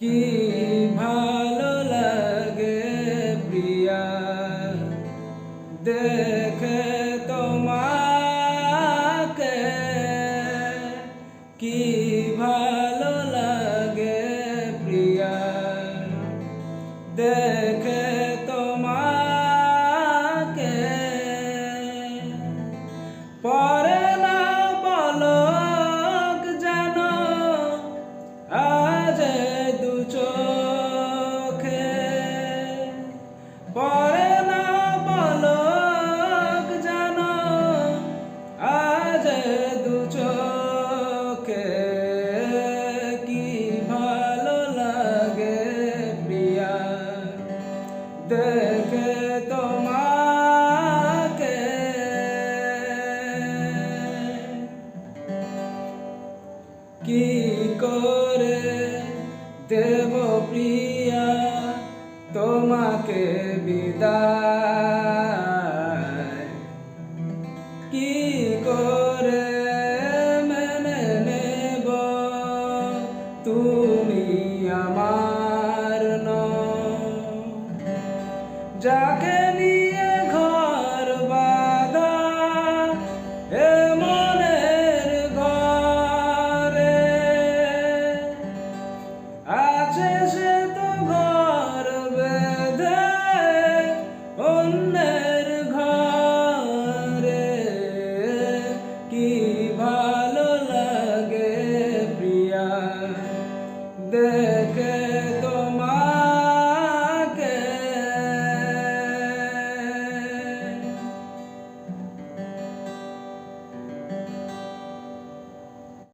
কি ভালো লাগে প্রিয়া, দেখে তোমাকে। কি ভালো লাগে প্রিয়া, দেখে তোমাকে। পরে না পলক যেন আজ দু চোখে, পরে না পলক যেন আজ দু চোখে। কি ভালো লাগে প্রিয়া, দেখে তোমাকে। কি করে দেব প্রিয়া তোমাকে বিদায়, কি করে মেনে নেব তুমি আমার